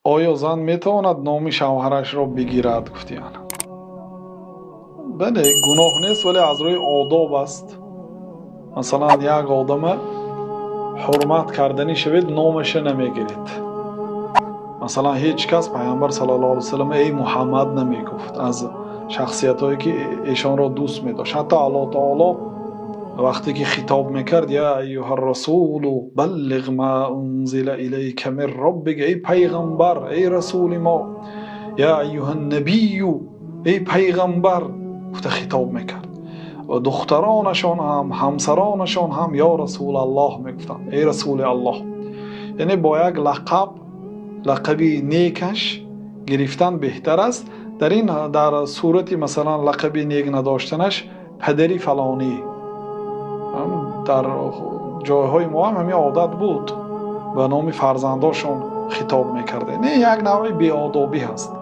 آیا زن میتواند نام شوهرش را بگیرد؟ گفتیان بله، گناه نیست ولی از روی آداب است. مثلا یک آدم حرمت کردنی شوید نامش نمیگیرید. مثلا هیچ کس پیامبر صلی الله علیه و سلم ای محمد نمیگفت از شخصیت هایی که ایشان را دوست می داشت. حتی الله تعالی وقتی که خطاب میکرد یا ایها الرسول بلغ ما انزل الیک من ربک، ای پیغمبر، ای رسول ما، یا ایها النبی، ای پیغمبر، گفته خطاب میکرد. و دخترانشان هم همسرانشان هم یا رسول الله میگفتند، ای رسول الله. یعنی با یک لقبی نیکش گرفتن بهتر است. در صورتی مثلا لقبی نیک نداشتنش پدری فلانی، در جایهای ما هم همین عادت بود به نام فرزنداشون خطاب میکرده. نه، یک نوع بی‌آدابی هست.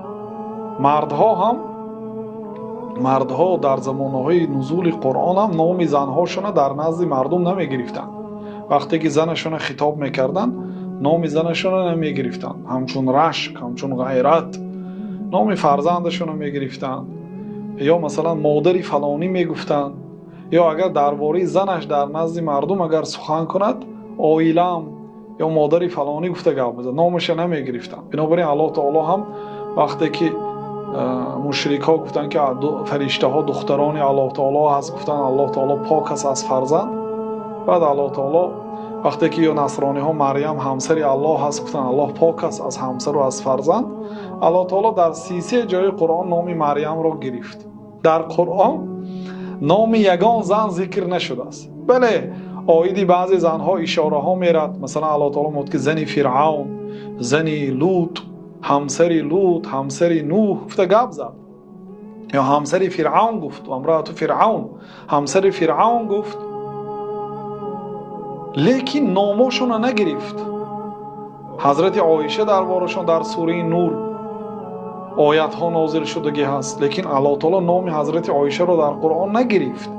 مردها در زمانهای نزول قرآن هم نام زنهاشون در نزد مردم نمیگرفتن. وقتی که زنشون خطاب میکردن نام زنشون نمیگرفتن، همچون رشک، همچون غیرت نام فرزندشون میگرفتن، یا مثلا مادری فلانی میگفتن، یا اگر درباره زنش در نزد مردم اگر سخن کند آیلم یا مادری فلانی گفته گپ میزد، نامش نمیگرفتن. بنابراین الله تعالی هم وقتی که مشرک ها گفتن که فرشته ها دختران الله تعالی هست، گفتن الله تعالی پاک است از فرزند. بعد الله تعالی وقتی که یا نصرانی ها مریم همسر الله هست، گفتن الله پاک است از همسر و از فرزند. الله تعالی در 33 جای قرآن نام مریم را گرفت. در قرآن نام یگان زن ذکر نشده است. بله، آیدی بعضی زنها اشاره ها میرد. مثلا الله تعالی میگه که زنی فرعون، زنی لوط، همسری لوط، همسری نوح گفته گپ زد، یا همسری فرعون گفت و امرأة فرعون، همسری فرعون گفت، لیکن نامشون نگرفت. حضرت عایشه دربارشون در سوره نور آیت ها نازل شدگی هست، لیکن الله تعالی نام حضرت عایشه را در قرآن نگرفت.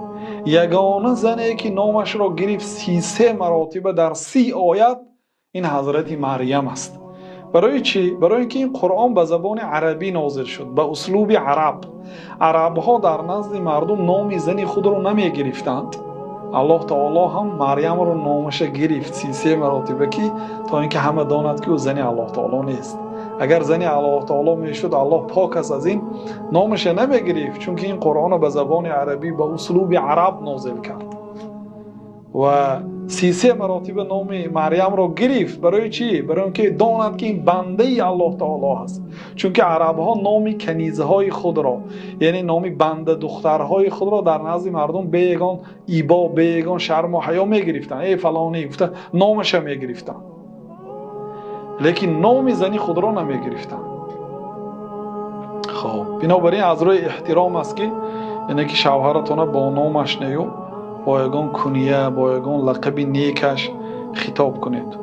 یگانه زنی که نامش را گرفت 33 مراتب در 30 آیت این حضرت مریم است. برای چی؟ برای اینکه این قرآن به زبان عربی نازل شد، به اسلوب عرب ها در نزد مردم نام زنی خود را نمی گرفتند. الله تعالی هم مریم را نامش گرفت 33 مراتب که تا اینکه همه داند که او زن الله تعالی نیست. اگر زن الله تعالی میشد الله پاک است از این نامش نمی گرفت، چون که این قرآن به زبان عربی به اسلوب عرب نازل کرد و 33 مراتب نام مریم را گرفت. برای چی؟ برای اینکه داند که این بنده الله تعالی هست. چون که عرب ها نام کنیزه های خود را، یعنی نام بنده دخترهای خود را در نزد مردم بیگان ایبا، بیگان شرم و حیا می گرفتن. ای فلانی گفته نامش می گرفتن، لیکن نام زنی خود را نمی گرفتن. خب بنابراین از روی احترام است که یعنی که شوهرتون با نامش نیو با یگان کنیه، با یگان لقب نیکش خطاب کنید.